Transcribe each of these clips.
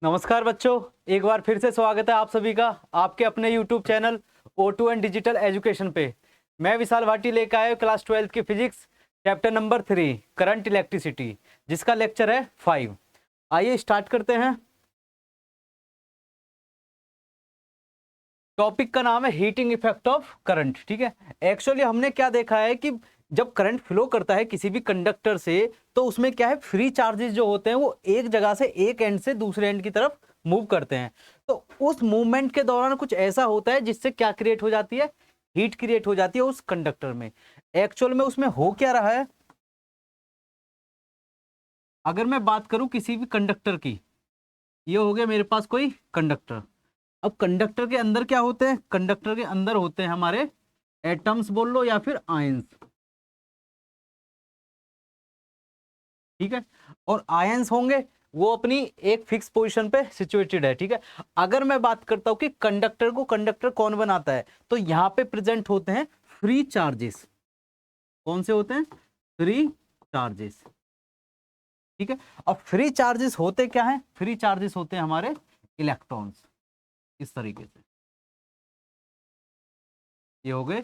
नमस्कार बच्चों, एक बार फिर से स्वागत है आप सभी का आपके अपने YouTube channel O2 and digital education पे। मैं विशाल भाटी लेकर आया क्लास 12 की physics chapter number 3 current electricity, जिसका लेक्चर है 5। आइए स्टार्ट करते हैं। टॉपिक का नाम है हीटिंग इफेक्ट ऑफ करंट। ठीक है, एक्चुअली हमने क्या देखा है कि जब करंट फ्लो करता है किसी भी कंडक्टर से, तो उसमें क्या है, फ्री चार्जेस जो होते हैं वो एक जगह से, एक एंड से दूसरे एंड की तरफ मूव करते हैं। तो उस मूवमेंट के दौरान कुछ ऐसा होता है जिससे क्या क्रिएट हो जाती है, हीट क्रिएट हो जाती है उस कंडक्टर में। एक्चुअल में उसमें हो क्या रहा है, अगर मैं बात करूं किसी भी कंडक्टर की, ये हो गया मेरे पास कोई कंडक्टर। अब कंडक्टर के अंदर क्या होते हैं, कंडक्टर के अंदर होते हैं हमारे एटम्स बोल लो या फिर आयंस। ठीक है, और आयंस होंगे वो अपनी एक फिक्स पोजीशन पे सिचुएटेड है। ठीक है, अगर मैं बात करता हूं कि कंडक्टर को कंडक्टर कौन बनाता है, तो यहां पे प्रेजेंट होते हैं फ्री चार्जेस। कौन से होते हैं, फ्री चार्जेस। ठीक है, अब फ्री चार्जेस होते क्या है, फ्री चार्जेस होते हैं हमारे इलेक्ट्रॉन्स। इस तरीके से ये हो गए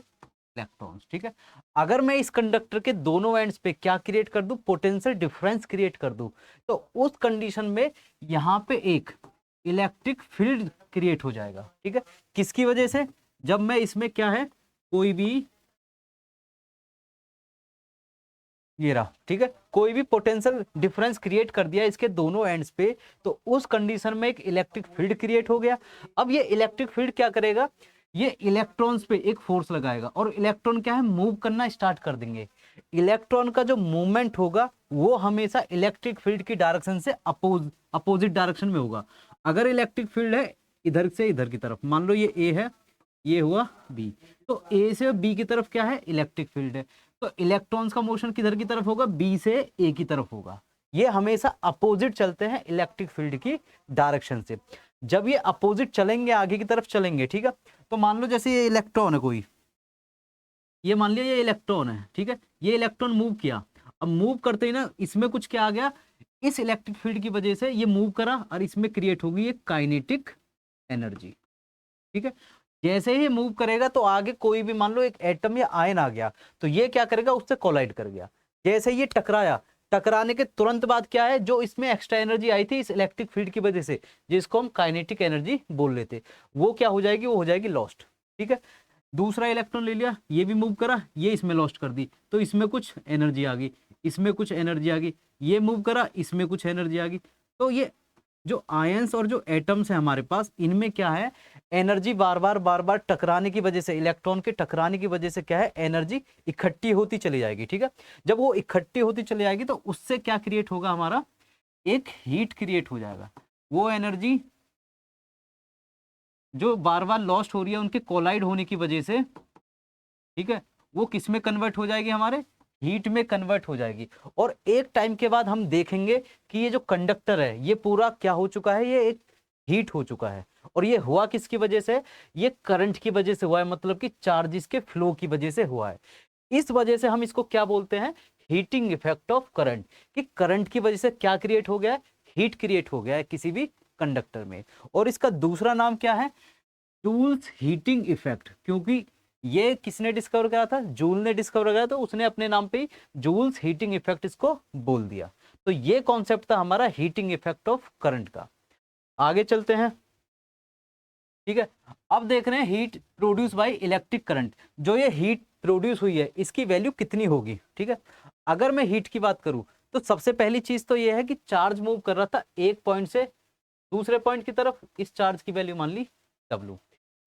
इलेक्ट्रॉन्स। ठीक है, अगर मैं इस कंडक्टर के दोनों एंड्स पे क्या क्रिएट कर दूं, पोटेंशियल डिफरेंस क्रिएट कर दूं, तो उस कंडीशन में यहां पे एक इलेक्ट्रिक फील्ड क्रिएट हो जाएगा। ठीक है, किसकी वजह से, जब मैं इसमें क्या है, कोई भी, ये रहा, ठीक है, कोई भी पोटेंशियल डिफरेंस क्रिएट कर दिया इसके दोनों एंड्स पे, तो उस कंडीशन में एक इलेक्ट्रिक फील्ड क्रिएट हो गया। अब ये इलेक्ट्रिक फील्ड क्या करेगा, ये इलेक्ट्रॉन्स पे एक फोर्स लगाएगा और इलेक्ट्रॉन क्या है, मूव करना स्टार्ट कर देंगे। इलेक्ट्रॉन का जो मूवमेंट होगा वो हमेशा इलेक्ट्रिक फील्ड की डायरेक्शन से अपोजिट डायरेक्शन में होगा। अगर इलेक्ट्रिक फील्ड है इधर से इधर की तरफ, मान लो ये ए है, ये हुआ बी, तो ए से बी की तरफ क्या है, इलेक्ट्रिक फील्ड है। तो इलेक्ट्रॉन्स का मोशन किधर की तरफ होगा, बी से ए की तरफ होगा। ये हमेशा अपोजिट चलते हैं इलेक्ट्रिक फील्ड की डायरेक्शन से। जब ये अपोजिट चलेंगे, आगे की तरफ चलेंगे, ठीक है, तो मान लो जैसे ये इलेक्ट्रॉन है कोई, ये मान लिया ये इलेक्ट्रॉन है, ठीक है, ये इलेक्ट्रॉन मूव किया। अब मूव करते ही ना इसमें कुछ क्या आ गया, इस इलेक्ट्रिक फील्ड की वजह से ये मूव करा और इसमें क्रिएट होगी एक काइनेटिक एनर्जी। ठीक है, जैसे ही मूव करेगा तो आगे कोई भी, मान लो एक एटम या आयन आ गया, तो ये क्या करेगा, उससे कोलाइड कर गया। जैसे ये टकराया, टकराने के तुरंत बाद क्या है, जो इसमें एक्स्ट्रा एनर्जी आई थी इस इलेक्ट्रिक फील्ड की वजह से, जिसको हम काइनेटिक एनर्जी बोल लेते, वो क्या हो जाएगी, वो हो जाएगी लॉस्ट। ठीक है, दूसरा इलेक्ट्रॉन ले लिया, ये भी मूव करा, ये इसमें लॉस्ट कर दी, तो इसमें कुछ एनर्जी आ गई, इसमें कुछ एनर्जी आ गई, ये मूव करा, इसमें कुछ एनर्जी आ गई। तो ये जो आयंस और जो एटम्स है हमारे पास, इनमें क्या है, एनर्जी बार बार टकराने की वजह से, इलेक्ट्रॉन के टकराने की वजह से क्या है, एनर्जी इकट्ठी होती चली जाएगी। ठीक है, जब वो इकट्ठी होती चली जाएगी तो उससे क्या क्रिएट होगा, हमारा एक हीट क्रिएट हो जाएगा। वो एनर्जी जो बार बार लॉस्ट हो रही है उनके कोलाइड होने की वजह से, ठीक है, वो किस में कन्वर्ट हो जाएगी, हमारे हीट में कन्वर्ट हो जाएगी। और एक टाइम के बाद हम देखेंगे कि ये जो कंडक्टर है ये पूरा क्या हो चुका है, ये एक हीट हो चुका है। और ये हुआ किसकी वजह से, ये करंट की वजह से हुआ है, मतलब कि चार्जेस के फ्लो की वजह से हुआ है। इस वजह से हम इसको क्या बोलते हैं, हीटिंग इफेक्ट ऑफ करंट, कि करंट की वजह से क्या क्रिएट हो गया है, हीट क्रिएट हो गया है किसी भी कंडक्टर में। और इसका दूसरा नाम क्या है, जूल्स हीटिंग इफेक्ट, क्योंकि ये किसने डिस्कवर करा था, जूल ने डिस्कवर करा, तो उसने अपने नाम पे जूल्स हीटिंग इफेक्ट इसको बोल दिया। तो ये कॉन्सेप्ट था हमारा हीटिंग इफेक्ट ऑफ करंट का। आगे चलते हैं। ठीक है, अब देख रहे हैं heat produce by electric current. जो ये हीट प्रोड्यूस हुई है इसकी वैल्यू कितनी होगी। ठीक है, अगर मैं हीट की बात करूं तो सबसे पहली चीज तो ये है कि चार्ज मूव कर रहा था एक पॉइंट से दूसरे पॉइंट की तरफ, इस चार्ज की वैल्यू मान ली W।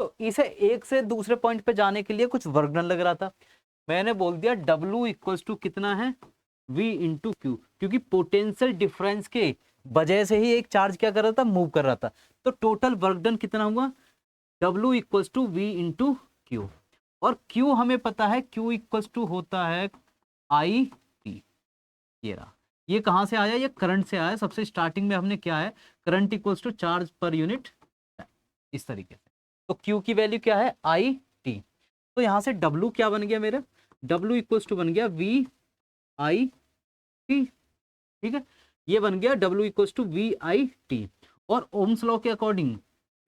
तो इसे एक से दूसरे पॉइंट पे जाने के लिए कुछ वर्क डन लग रहा था, मैंने बोल दिया W इक्वल्स टू कितना है, V इंटू क्यू, क्योंकि पोटेंशियल डिफरेंस के वजह से ही एक चार्ज क्या कर रहा था, मूव कर रहा था। तो टोटल वर्क डन कितना हुआ, W equals to V into Q. और Q हमें पता है, Q इक्वल्स टू होता है I T। ये रहा, ये कहाँ से आया, ये करंट से आया। सबसे स्टार्टिंग में हमने क्या है, current equals to charge per unit, इस तरीके से। तो Q की वैल्यू क्या है, आई टी। तो यहां से W क्या बन गया मेरा, W इक्वल्स टू बन गया V आई टी। ठीक है, ये बन गया W equals to V I T. और ओम्स लॉ के अकॉर्डिंग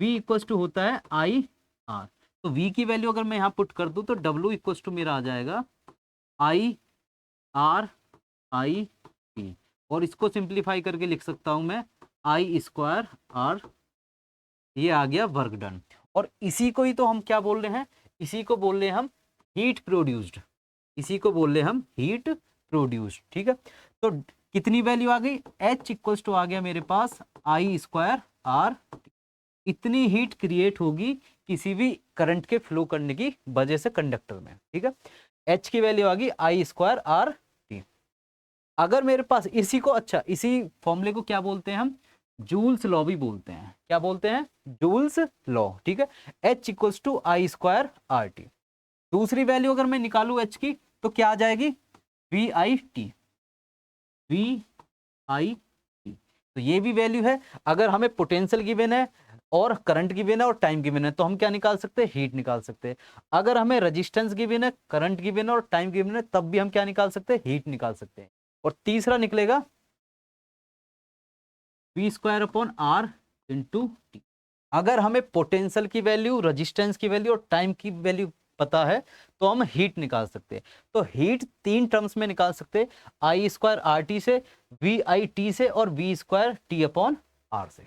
V इक्वल टू होता है I R। तो V की वैल्यू अगर मैं यहाँ पुट कर दूं तो W इक्वल टू मेरा आ जाएगा I R I T, और इसको सिंप्लीफाई करके लिख सकता हूं मैं I स्क्वायर R, ये आ गया वर्क डन। और इसी को ही तो हम क्या बोल रहे हैं, इसी को बोल रहे हैं हम हीट प्रोड्यूस्ड, इसी को बोल रहे हैं हम हीट प्रोड्यूस्ड। ठीक है, तो कितनी वैल्यू आ गई, H इक्वल्स टू आ गया मेरे पास I स्क्वायर R। इतनी हीट क्रिएट होगी किसी भी करंट के फ्लो करने की वजह से कंडक्टर में। ठीक है, H की वैल्यू आ गई I स्क्वायर R T। अगर मेरे पास इसी को, अच्छा इसी फॉर्मूले को क्या बोलते हैं हम, जूल्स लॉ भी बोलते हैं। क्या बोलते हैं, जूल्स लॉ। ठीक है, H equals to I square R T। दूसरी वैल्यू अगर मैं निकालू H की तो क्या आ जाएगी, V I T, V I T. तो ये भी वैल्यू है। अगर हमें पोटेंशियल गिवन है और करंट गिवन है और टाइम गिवन है तो हम क्या निकाल सकते हैं, हीट निकाल सकते हैं। अगर हमें रेजिस्टेंस गिवन है, करंट गिवन है और टाइम गिवन है तब भी हम क्या निकाल सकते हैं, हीट निकाल सकते हैं। और तीसरा निकलेगा V square upon R into T. अगर हमें पोटेंशियल की वैल्यू, रेजिस्टेंस की वैल्यू और टाइम की वैल्यू पता है तो हम हीट निकाल सकते हैं। तो हीट तीन टर्म्स में निकाल सकते हैं, आई स्क्वायर आर टी से, वी आई टी से और V square T upon R से।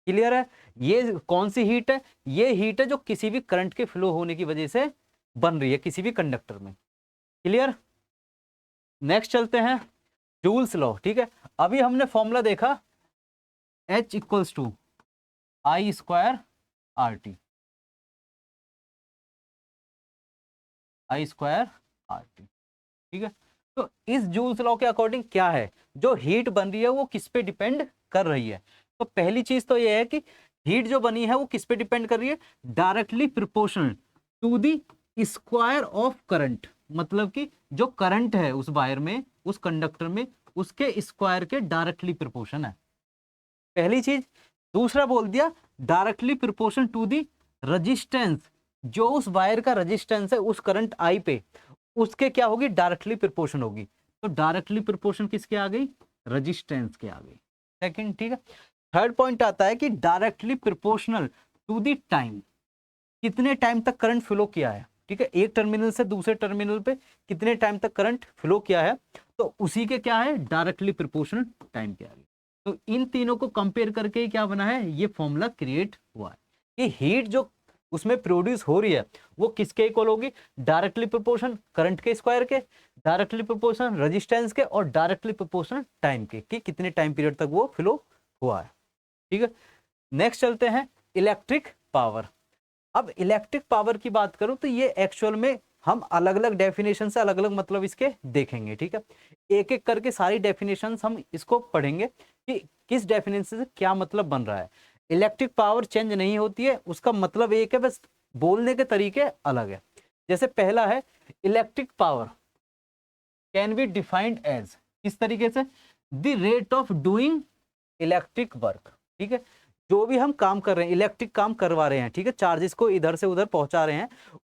क्लियर है, ये कौन सी हीट है, ये हीट है जो किसी भी करंट के फ्लो होने की वजह से बन रही है किसी भी कंडक्टर में। क्लियर, नेक्स्ट चलते हैं जूल्स लॉ। ठीक है, अभी हमने फॉर्मूला देखा H equals to I square R T, I square R T. ठीक है, तो इस जूल्स लॉ के अकॉर्डिंग क्या है, जो हीट बन रही है वो किस पे डिपेंड कर रही है। तो पहली चीज तो ये है कि हीट जो बनी है वो किस पे डिपेंड कर रही है, directly proportional to the square of current. मतलब कि जो करंट है उस वायर में, उस कंडक्टर में, उसके स्क्वायर के डायरेक्टली प्रोपोर्शन है, पहली चीज। दूसरा बोल दिया directly proportion to the resistance, जो उस वायर का रेजिस्टेंस है उस करंट आई पे, उसके क्या होगी, डायरेक्टली प्रोपोर्शन होगी। तो डायरेक्टली प्रोपोर्शन किसके आ गई, रेजिस्टेंस के आ गई। सेकंड, ठीक है। थर्ड पॉइंट आता है कि directly proportional to the time, कितने टाइम तक करंट फ्लो किया है। ठीक है, एक टर्मिनल से दूसरे टर्मिनल पे कितने टाइम तक करंट फ्लो किया है, तो उसी के क्या है, डायरेक्टली प्रोपोर्शनल टाइम के आगे। तो इन तीनों को कंपेयर करके क्या बना है, ये फॉर्मूला क्रिएट हुआ है कि हीट जो उसमें प्रोड्यूस हो रही है वो किसके इक्वल होगी, डायरेक्टली प्रोपोर्शन करंट के स्क्वायर के, डायरेक्टली प्रोपोर्शन रेजिस्टेंस के और डायरेक्टली प्रोपोर्शनल टाइम के, कि कितने टाइम पीरियड तक वो फ्लो हुआ है। ठीक है, नेक्स्ट चलते हैं इलेक्ट्रिक पावर। अब इलेक्ट्रिक पावर की बात करूं तो ये एक्चुअल में हम अलग अलग डेफिनेशन से अलग अलग मतलब इसके देखेंगे। ठीक है, एक एक करके सारी डेफिनेशन हम इसको पढ़ेंगे कि किस डेफिनेशन से क्या मतलब बन रहा है। इलेक्ट्रिक पावर चेंज नहीं होती है, उसका मतलब एक है, बस बोलने के तरीके अलग है। जैसे पहला है electric power can be defined as, किस तरीके से, the rate of doing electric work. ठीक है, जो भी हम काम कर रहे हैं, इलेक्ट्रिक काम करवा रहे हैं, ठीक है, चार्जेस को इधर से उधर पहुंचा रहे हैं,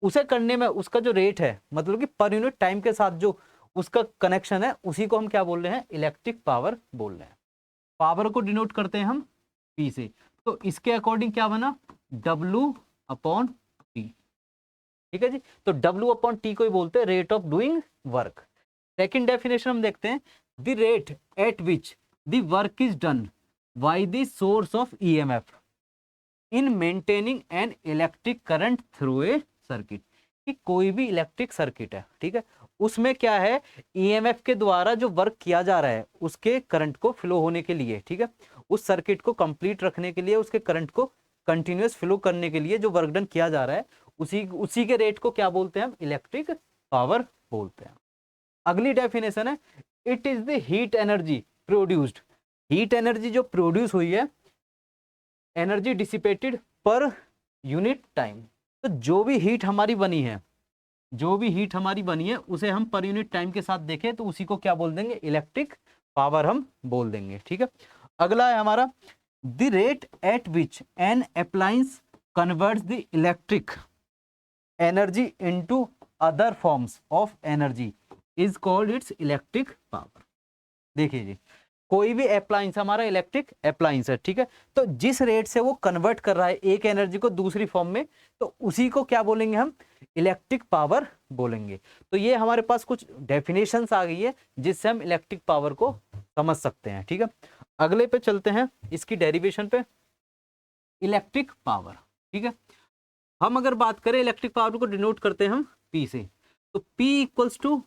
उसे करने में उसका जो रेट है, मतलब कि पर यूनिट टाइम के साथ जो उसका कनेक्शन है, उसी को हम क्या बोल रहे हैं, इलेक्ट्रिक पावर बोल रहे हैं। पावर को डिनोट करते हैं हम पी से, तो इसके अकॉर्डिंग क्या बना, W अपॉन टी। ठीक है जी, तो W अपॉन टी को ही बोलते हैं rate of doing work. Second definition हम देखते हैं, the rate at which the work is done by the source of EMF in maintaining an electric current through a circuit. कि कोई भी इलेक्ट्रिक सर्किट है, ठीक है, उसमें क्या है, EMF के द्वारा जो वर्क किया जा रहा है उसके करंट को फ्लो होने के लिए, ठीक है, उस सर्किट को कंप्लीट रखने के लिए, उसके करंट को कंटिन्यूअस फ्लो करने के लिए जो वर्क डन किया जा रहा है, उसी के रेट को क्या बोलते हैं हम, इलेक्ट्रिक पावर बोलते हैं। अगली डेफिनेशन है, it is the heat energy produced, heat energy जो प्रोड्यूस हुई है, energy dissipated per unit time. तो जो भी हीट हमारी बनी है, जो भी हीट हमारी बनी है उसे हम पर यूनिट टाइम के साथ देखें तो उसी को क्या बोल देंगे, इलेक्ट्रिक पावर हम बोल देंगे। ठीक है, अगला है हमारा, the rate at which N appliance converts the electric energy into other forms of energy is called its electric power. देखिए जी, कोई भी अप्लायंस हमारा इलेक्ट्रिक अप्लायंस है, ठीक है। तो जिस रेट से वो कन्वर्ट कर रहा है एक एनर्जी को दूसरी फॉर्म में, तो उसी को क्या बोलेंगे हम, इलेक्ट्रिक पावर बोलेंगे। तो ये हमारे पास कुछ डेफिनेशंस आ गई है जिससे हम इलेक्ट्रिक पावर को समझ सकते हैं, ठीक है। अगले पे चलते हैं, इसकी डेरिवेशन पे, इलेक्ट्रिक पावर, ठीक है। हम अगर बात करें इलेक्ट्रिक पावर को डिनोट करते हैं हम P से, तो P equals to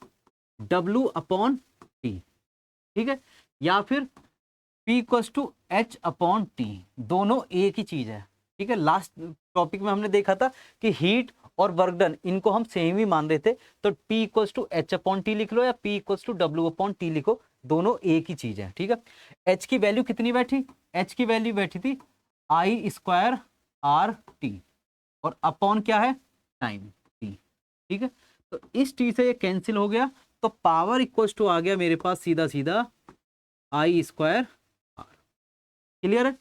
W upon T, ठीक है, या फिर P equals to H upon T, दोनों एक ही चीज है, ठीक है। लास्ट टॉपिक में हमने देखा था कि हीट और वर्क डन इनको हम सेम ही मान रहे थे, तो P equals to H upon T लिख लो या P equals to W upon T लिखो, दोनों एक ही चीज है, ठीक है। H की वैल्यू कितनी बैठी, H की वैल्यू बैठी थी I स्क्वायर RT, और अपॉन क्या है, टाइम T, ठीक है। तो इस T से ये कैंसिल हो गया, तो पावर इक्वल्स टू आ गया मेरे पास सीधा सीधा I स्क्वायर R, क्लियर है।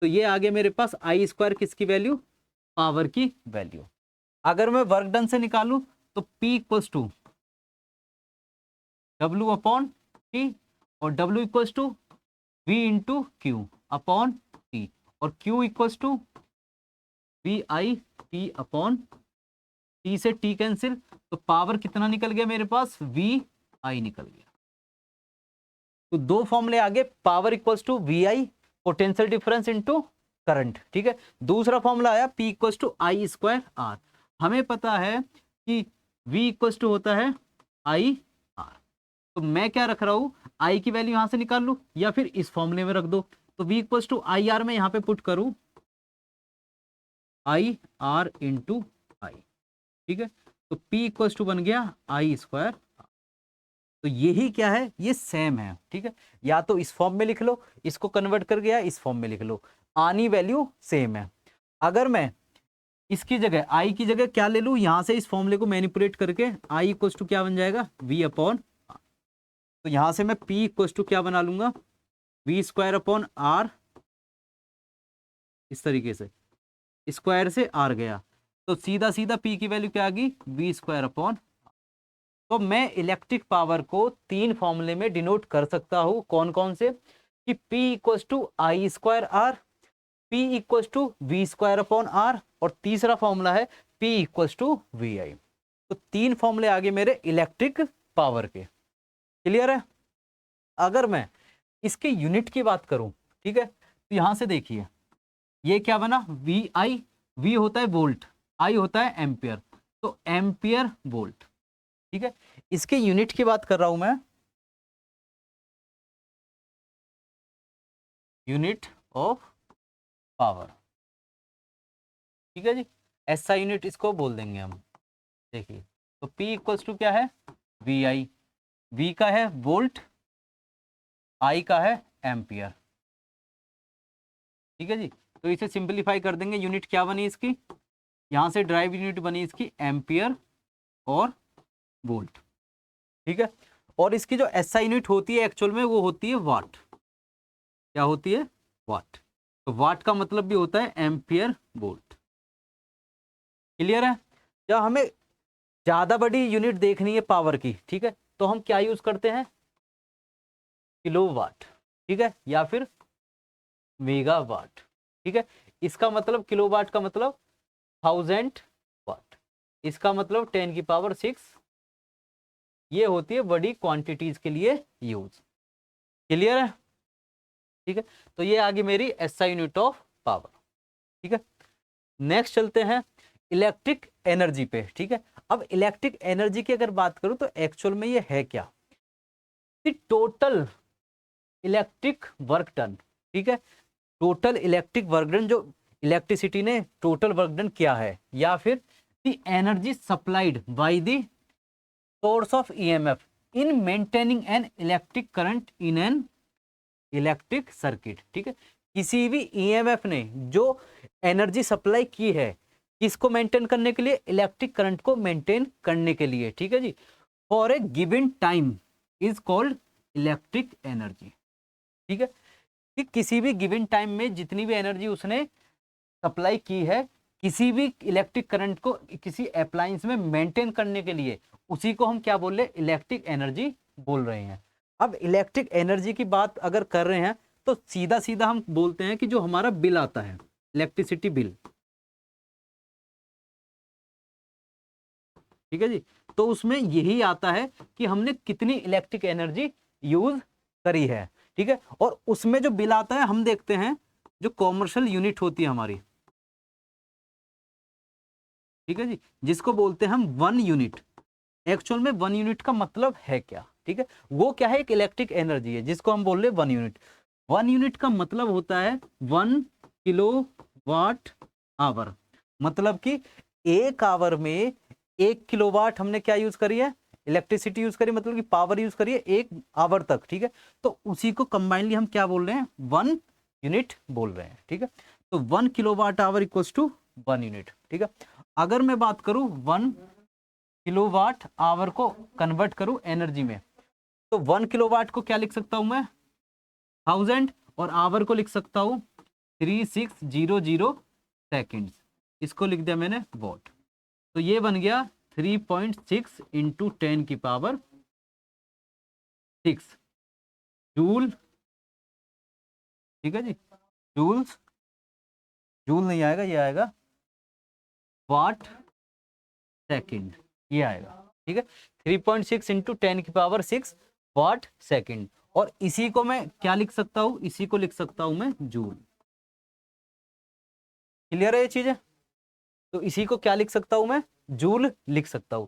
तो ये आ गया मेरे पास I स्क्वायर किसकी वैल्यू, पावर की वैल्यू। अगर मैं वर्क डन से निकालूं तो P equals to W upon T, और W equals to V into Q upon T, और Q equals to VI T upon T से T कैंसिल, तो पावर कितना निकल गया मेरे पास, VI निकल गया। तो दो फॉर्मूले आगे, power equals to VI potential difference into current, ठीक है। दूसरा फॉर्मूला आया P equals to I square R। हमें पता है कि V इक्वल्स टू होता है I R, तो मैं क्या रख रहा हूं, I की वैल्यू यहां से निकाल लूं या फिर इस फॉर्मूले में रख दो। तो V equals to I R में यहां पे पुट करूं I R इंटू I, ठीक है। तो P इक्वल्स टू बन गया I स्क्वायर। तो यही क्या है, ये सेम है, ठीक है। या तो इस फॉर्म में लिख लो, इसको कन्वर्ट कर गया इस फॉर्म में लिख लो, आनी वैल्यू सेम है। अगर मैं इसकी जगह I की जगह क्या ले लूं, यहां से इस फॉर्मूले को मैनिपुलेट करके I इक्वल्स टू क्या बन जाएगा, V अपॉन, तो यहां से मैं P इक्वल्स टू क्या बना लूंगा, V स्क्वायर अपॉन R, इस तरीके से स्क्वायर से R गया, तो सीधा सीधा P की वैल्यू क्या आ गई, V स्क्वायर अपॉन। तो मैं इलेक्ट्रिक पावर को तीन फॉर्मूले में डिनोट कर सकता हूं, कौन कौन से, कि P equals to I square R, P equals to V square upon R, और तीसरा फॉर्मूला है P इक्वल्स टू VI। तो तीन फॉर्मूले आगे मेरे इलेक्ट्रिक पावर के, क्लियर है। अगर मैं इसके यूनिट की बात करूं, ठीक है, तो यहां से देखिए ये क्या बना, VI, V होता है वोल्ट, I होता है एम्पियर, तो एम्पियर वोल्ट, ठीक है। इसके यूनिट की बात कर रहा हूं मैं, यूनिट ऑफ पावर, ठीक है जी, ऐसा यूनिट इसको बोल देंगे हम। देखिए तो P इक्वल्स टू क्या है, VI, V का है वोल्ट, I का है एम्पियर, ठीक है जी। तो इसे सिंपलीफाई कर देंगे, यूनिट क्या बनी इसकी, यहां से ड्राइव यूनिट बनी इसकी एम्पियर और वोल्ट, ठीक है। और इसकी जो SI यूनिट होती है एक्चुअल में वो होती है वाट, क्या होती है, वाट। तो वाट का मतलब भी होता है एम्पियर वोल्ट, क्लियर है। जब हमें ज्यादा बड़ी यूनिट देखनी है पावर की, ठीक है, तो हम क्या यूज करते हैं, किलोवाट, ठीक है, या फिर मेगावाट, ठीक है। इसका मतलब किलोवाट का मतलब 1000 वाट, इसका मतलब 10 की पावर 6, ये होती है बड़ी क्वांटिटीज के लिए यूज, क्लियर है, ठीक है। तो ये आ गई मेरी SI यूनिट ऑफ पावर, ठीक है। नेक्स्ट चलते हैं इलेक्ट्रिक एनर्जी पे, ठीक है। अब इलेक्ट्रिक एनर्जी की अगर बात करूं तो एक्चुअल में ये है क्या, टोटल इलेक्ट्रिक वर्क डन, ठीक है, टोटल इलेक्ट्रिक वर्क डन, जो इलेक्ट्रिसिटी ने टोटल वर्क डन किया है, या फिर the energy supplied by the source of EMF in maintaining an electric current in an electric circuit, ठीक है। किसी भी EMF ने जो एनर्जी सप्लाई की है, किसको मेंटेन करने के लिए, इलेक्ट्रिक करंट को मेंटेन करने के लिए, ठीक है जी, for a given time is called electric energy, ठीक है। कि किसी भी गिवन टाइम में जितनी भी एनर्जी उसने सप्लाई की है किसी भी इलेक्ट्रिक करंट को किसी अप्लायंस में मेंटेन करने के लिए, उसी को हम क्या बोल रहे हैं, इलेक्ट्रिक एनर्जी बोल रहे हैं। अब इलेक्ट्रिक एनर्जी की बात अगर कर रहे हैं तो सीधा सीधा हम बोलते हैं कि जो हमारा बिल आता है, इलेक्ट्रिसिटी बिल, ठीक है जी, तो उसमें यही आता है कि हमने कितनी इलेक्ट्रिक एनर्जी यूज करी है, ठीक है। और उसमें जो बिल आता है हम देखते हैं जो कॉमर्शियल यूनिट होती है हमारी, ठीक है जी, जिसको बोलते हैं हम 1 यूनिट। एक्चुअल में 1 यूनिट का मतलब है क्या, ठीक है, वो क्या है, एक इलेक्ट्रिक एनर्जी है जिसको हम बोल रहे हैं 1 यूनिट। 1 यूनिट का मतलब होता है 1 किलोवाट आवर, मतलब कि 1 आवर में 1 किलोवाट हमने क्या यूज करी है, इलेक्ट्रिसिटी यूज करी, मतलब कि पावर यूज करी है 1 आवर तक, ठीक है। तो उसी को कंबाइनली हम क्या बोल रहे हैं, 1 यूनिट बोल रहे हैं, ठीक है। तो 1 kilowatt hour equals to 1 unit, ठीक है। अगर मैं बात करूं 1 किलोवाट आवर को कन्वर्ट करूं एनर्जी में, तो 1 किलोवाट को क्या लिख सकता हूं मैं, 1000, और आवर को लिख सकता हूं 3600 सेकेंड्स, इसको लिख दिया मैंने वॉट। तो ये बन गया 3.6 इंटू 10⁶ जूल, ठीक है जी, जूल्स, जूल नहीं आएगा, ये आएगा वाट सेकंड, ये आएगा, ठीक है। 3.6 इंटू 10⁶ वाट सेकंड। और इसी को मैं क्या लिख सकता हूं, इसी को लिख सकता हूं मैं जूल। क्लियर है ये चीजें, तो इसी को क्या लिख सकता हूं मैं, जूल लिख सकता हूं।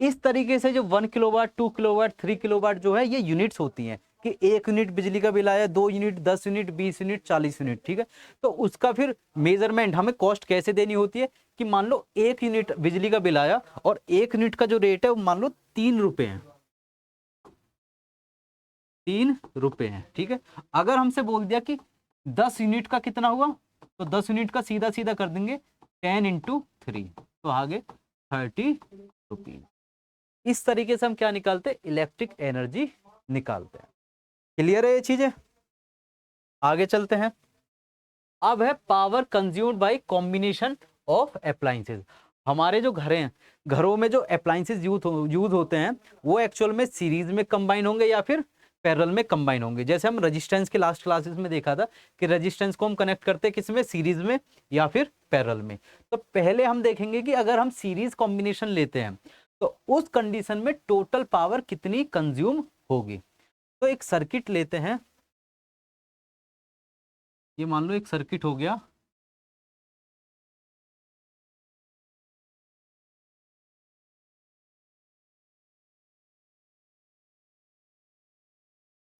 इस तरीके से जो 1 किलोवाट, 2 किलोवाट, 3 किलोवाट जो है ये यूनिट्स होती हैं, कि 1 यूनिट बिजली का बिल आया, 2 यूनिट, 10 यूनिट, 20 यूनिट, 40 यूनिट, ठीक है। तो उसका फिर मेजरमेंट हमें कॉस्ट कैसे देनी होती है, कि मान लो 1 यूनिट बिजली का बिल आया और 1 यूनिट का जो रेट है वो मान लो 3 रुपए है, 3 रुपए है, ठीक है। अगर हमसे बोल दिया कि 10 यूनिट का कितना हुआ, तो 10 यूनिट का सीधा सीधा कर देंगे 10 इंटू 3, तो आगे 30 रुपीज। इस तरीके से हम क्या निकालते हैं, इलेक्ट्रिक एनर्जी निकालते हैं। क्लियर है ये चीजें, आगे चलते हैं। अब है power consumed by combination of appliances. हमारे जो घर हैं, घरों में जो अप्लायंसेस यूज होते हैं वो एक्चुअल में सीरीज में कंबाइन होंगे या फिर पैरेलल में कंबाइन होंगे। जैसे हम रेजिस्टेंस के लास्ट क्लासेस में देखा था कि रेजिस्टेंस को हम कनेक्ट करते हैं किस में, सीरीज में या फिर पैरेलल में। तो पहले हम देखेंगे कि अगर हम सीरीज कॉम्बिनेशन लेते हैं तो उस कंडीशन में टोटल पावर कितनी कंज्यूम होगी। तो एक सर्किट लेते हैं, ये मान लो एक सर्किट हो गया,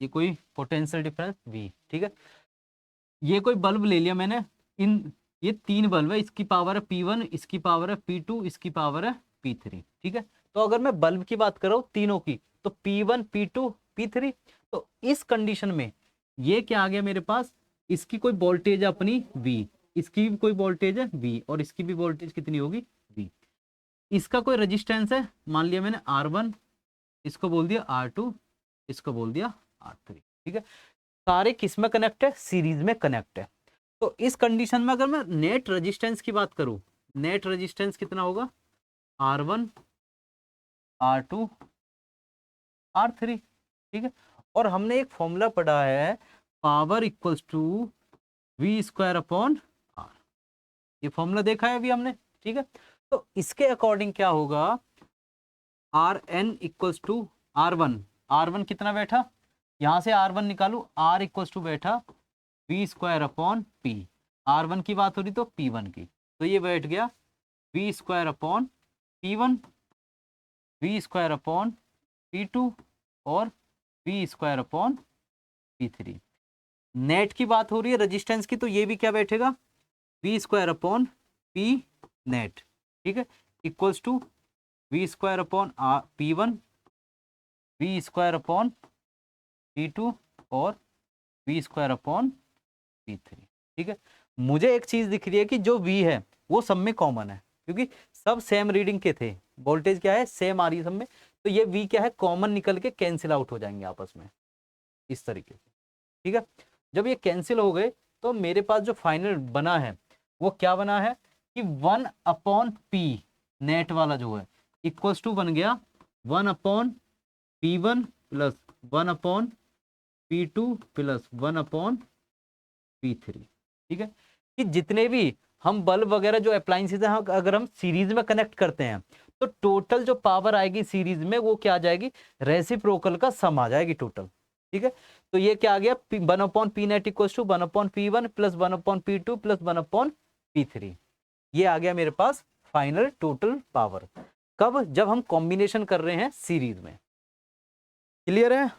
ये कोई पोटेंशियल डिफरेंस V, ठीक है। ये कोई बल्ब ले लिया मैंने, इन ये 3 बल्ब है, इसकी पावर है P1, इसकी पावर है P2, इसकी पावर है P3, ठीक है। तो अगर मैं बल्ब की बात कर रहा हूं तीनों की, तो P1, P2, P3, तो इस कंडीशन में ये क्या आ गया मेरे पास, इसकी कोई वोल्टेज है अपनी V, इसकी भी कोई वोल्टेज है V, और इसकी भी वोल्टेज कितनी होगी V। इसका कोई रेजिस्टेंस है, मान लिया मैंने R1, इसको बोल दिया R2, इसको बोल दिया R3, ठीक है। सारे किस में कनेक्ट है, सीरीज में कनेक्ट है। तो इस कंडीशन में अगर मैं नेट रेजिस्टेंस की बात करूं, नेट रेजिस्टेंस कितना होगा, R1, R2, R3, ठीक है। और हमने एक फॉर्मूला पढ़ा है, power equals to V² upon R, ये फॉर्मूला देखा है अभी हमने, ठीक है। तो इसके अकॉर्डिंग क्या होगा, Rn equals to R1, R1 कितना बैठा, यहां से R1 निकालू, R इक्वल्स टू बैठा V²अपॉन P, R1 की बात हो रही तो P1 की, तो ये बैठ गया V²अपॉन P1, V²अपॉन P2 और V²अपॉन P3। नेट की बात हो रही है रेजिस्टेंस की, तो ये भी क्या बैठेगा, V²अपॉन P नेट, ठीक है, इक्वल्स टू V²अपॉन P1, V²अपॉन P2 और V²अपॉन P3, ठीक है। मुझे एक चीज दिख रही है कि जो V है वो सब में कॉमन है, क्योंकि सब सेम रीडिंग के थे, वोल्टेज क्या है सेम आ रही है सब में, तो ये V क्या है कॉमन निकल के कैंसिल आउट हो जाएंगे आपस में इस तरीके से, ठीक है। जब ये कैंसिल हो गए तो मेरे पास जो फाइनल बना है वो क्या बना है कि 1/P नेट वाला जो है इक्वल्स टू बन गया 1/P1 plus 1/P2 plus 1/P3। ठीक है, कि जितने भी हम बल्ब वगैरह जो अप्लायंसेज हैं अगर हम सीरीज में कनेक्ट करते हैं तो टोटल जो पावर आएगी सीरीज में वो क्या आ जाएगी, रेसिप्रोकल का सम आ जाएगी टोटल। ठीक है, तो ये क्या आ गया 1/P net equals to 1/P1 plus 1/P2 plus 1/P3। ये आ गया मेरे पास फाइनल टोटल पावर। कब, जब हम कॉम्बिनेशन कर रहे हैं सीरीज में। क्लियर है।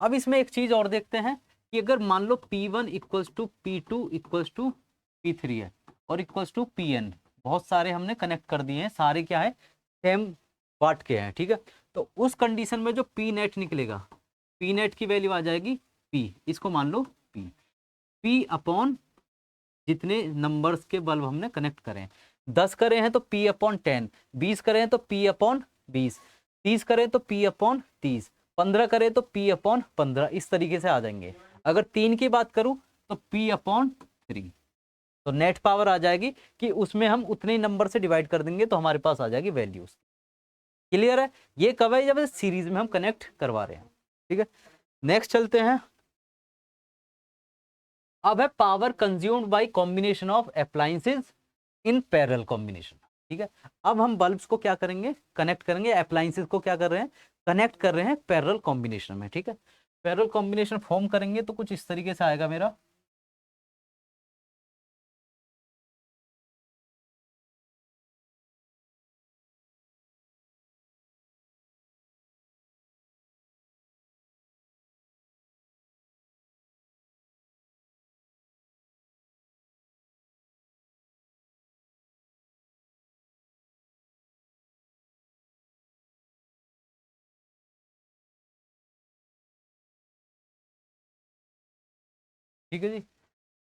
अब इसमें एक चीज और देखते हैं कि अगर मान लो P1 equals to P2 equals to P3 है और इक्वल्स टू Pn, बहुत सारे हमने कनेक्ट कर दिए हैं, सारे क्या है सेम वाट के हैं। ठीक है, तो उस कंडीशन में जो P नेट निकलेगा, P नेट की वैल्यू आ जाएगी P, इसको मान लो P अपॉन जितने नंबर्स के बल्ब हमने कनेक्ट करें, 10 करे हैं तो P/10, 20 करे हैं तो P/20, 30 करे तो P/30, 15 करे तो P/15, इस तरीके से आ जाएंगे। अगर 3 की बात करूं तो P/3, तो नेट पावर आ जाएगी कि उसमें हम उतने ही नंबर से डिवाइड कर देंगे तो हमारे पास आ जाएगी वैल्यूज। क्लियर है, ये कब है, जब सीरीज में हम कनेक्ट करवा रहे हैं। ठीक है, नेक्स्ट चलते हैं। अब है power consumed by combination of appliances in parallel combination. ठीक है, अब हम बल्ब्स को क्या करेंगे, कनेक्ट करेंगे, अप्लायंसेज को क्या कर रहे हैं, कनेक्ट कर रहे हैं पैरेलल कॉम्बिनेशन में। ठीक है, पैरेलल कॉम्बिनेशन फॉर्म करेंगे तो कुछ इस तरीके से आएगा मेरा। ठीक है जी,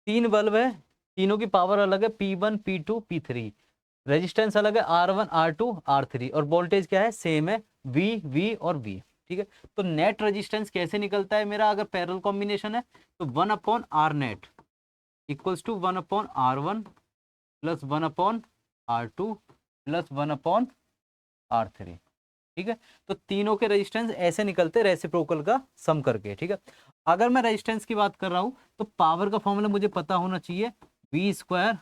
3 बल्ब है, तीनों की पावर अलग है, P1 P2 P3, रेजिस्टेंस अलग है, R1 R2 R3, और वोल्टेज क्या है, सेम है, V और V। ठीक है, तो नेट रेजिस्टेंस कैसे निकलता है मेरा, अगर पैरेलल कॉम्बिनेशन है तो 1/R net equals to 1/R1 plus 1/R2 plus 1/R3। ठीक है, तो तीनों के रेजिस्टेंस ऐसे निकलते रेसिप्रोकल का सम करके। ठीक है, अगर मैं रेजिस्टेंस की बात कर रहा हूं तो पावर का फॉर्मूला मुझे पता होना चाहिए V²/R।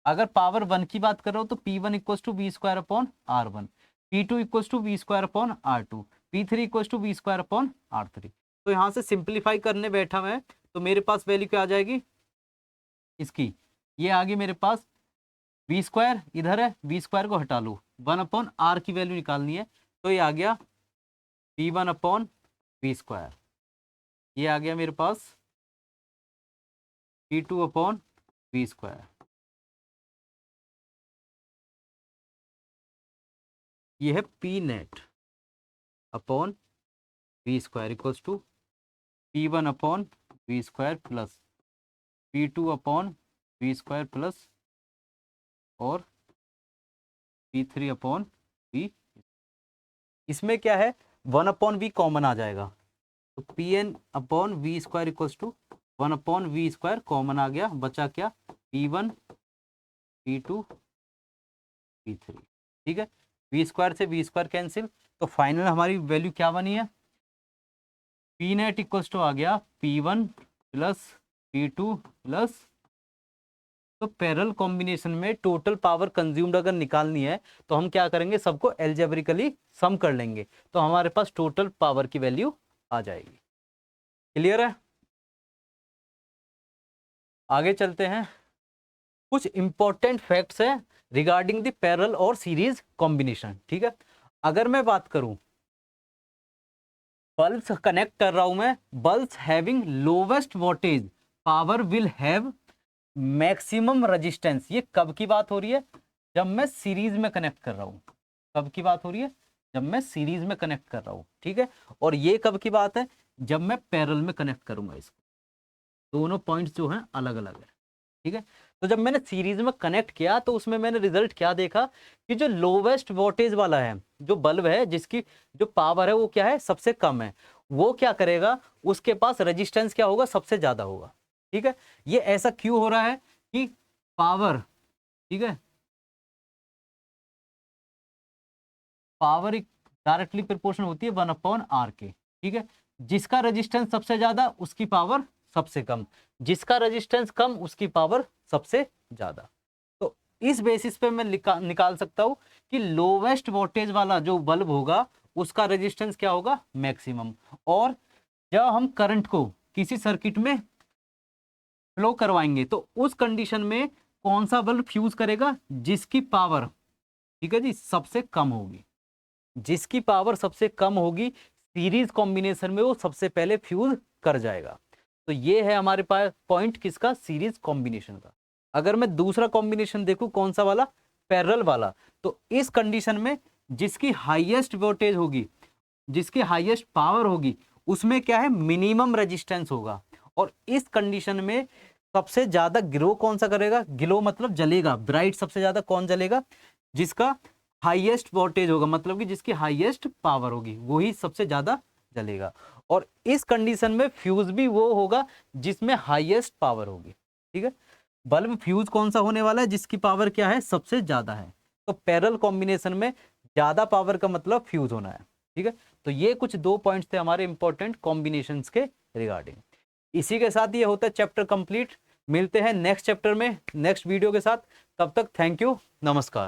अगर पावर 1 की बात कर रहा हूं तो P1 equals to V²/R1, P2 equals to V²/R2, P3 equals to V²/R3। तो यहां से सिंप्लीफाई करने बैठा मैं तो मेरे पास वैल्यू क्या आ जाएगी इसकी, ये आ गई मेरे पास V², इधर है V² को हटा लो, 1/R की वैल्यू निकालनी है तो ये आ गया P1/V², ये आ गया मेरे पास P2/V², ये है P net upon V² equals to P1/V² plus P2/V² plus और P3/V। इसमें क्या है 1/V कॉमन आ जाएगा तो Pn/V² equals to 1/V² common आ गया, बचा क्या P1 P2 P3। ठीक है, V² से V² कैंसिल, तो फाइनल हमारी वैल्यू क्या बनी है, P नेट इक्वल्स टू आ गया P1 प्लस P2 प्लस, तो पैरेलल कॉम्बिनेशन में टोटल पावर कंज्यूम्ड अगर निकालनी है तो हम क्या करेंगे, सबको एल्जेब्रिकली सम कर लेंगे तो हमारे पास टोटल पावर की वैल्यू आ जाएगी। क्लियर है, आगे चलते हैं। कुछ इंपॉर्टेंट फैक्ट्स हैं रिगार्डिंग द पैरेलल और सीरीज कॉम्बिनेशन। ठीक है, अगर मैं बात करूं बल्ब्स कनेक्ट कर रहा हूं मैं, bulbs having lowest voltage power will have maximum resistance, ये कब की बात हो रही है, जब मैं सीरीज में कनेक्ट कर रहा हूं। कब की बात हो रही है, जब मैं सीरीज में कनेक्ट कर रहा हूं। ठीक है, और ये कब की बात है, जब मैं पैरेलल में कनेक्ट करूंगा इसको, दोनों पॉइंट्स जो हैं अलग अलग है। ठीक है, तो जब मैंने सीरीज में कनेक्ट किया तो उसमें मैंने रिजल्ट क्या देखा कि जो लोवेस्ट वोल्टेज वाला है, जो बल्ब है जिसकी जो पावर है वो क्या है सबसे कम है, वो क्या करेगा, उसके पास रेजिस्टेंस क्या होगा, सबसे ज्यादा होगा। ठीक है, ये ऐसा क्यों हो रहा है कि पावर, ठीक है, पावर डायरेक्टली प्रोपोर्शनल होती है 1/r के, ठीक है। जिसका रेजिस्टेंस सबसे ज्यादा उसकी पावर सबसे कम, जिसका रेजिस्टेंस कम उसकी पावर सबसे ज्यादा। तो इस बेसिस पे मैं निकाल सकता हूं कि लोवेस्ट वोल्टेज वाला जो बल्ब होगा उसका रेजिस्टेंस क्या होगा, मैक्सिमम। और जब हम करंट को किसी सर्किट में फ्लो करवाएंगे तो उस कंडीशन में कौन सा बल्ब फ्यूज करेगा, जिसकी पावर, ठीक है जी, सबसे कम होगी। जिसकी पावर सबसे कम होगी सीरीज कॉम्बिनेशन में वो सबसे पहले फ्यूज कर जाएगा। तो ये है हमारे पास पॉइंट किसका, सीरीज कॉम्बिनेशन का। अगर मैं दूसरा कॉम्बिनेशन देखूं कौन सा वाला, पैरेलल वाला, तो इस कंडीशन में जिसकी हाईएस्ट वोल्टेज होगी, जिसकी हाईएस्ट पावर होगी, उसमें क्या है, मिनिमम रेजिस्टेंस होगा। और इस कंडीशन में सबसे ज्यादा ग्लो कौन सा करेगा, ग्लो मतलब जलेगा, ब्राइट सबसे ज्यादा कौन जलेगा, जिसका हाईएस्ट वोल्टेज होगा, मतलब कि जिसकी हाईएस्ट पावर होगी वही सबसे ज्यादा जलेगा। और इस कंडीशन में फ्यूज भी वो होगा जिसमें हाईएस्ट पावर होगी, ठीक है। बल्ब फ्यूज कौन सा होने वाला है, जिसकी पावर क्या है, सबसे ज्यादा है। तो पैरेलल कॉम्बिनेशन में ज्यादा पावर का मतलब फ्यूज होना है, ठीक है। तो ये कुछ 2 पॉइंट्स थे हमारे इंपॉर्टेंट कॉम्बिनेशंस के रिगार्डिंग। इसी के साथ ये होता है चैप्टर कंप्लीट। मिलते हैं नेक्स्ट चैप्टर में नेक्स्ट वीडियो के साथ। तब तक थैंक यू, नमस्कार।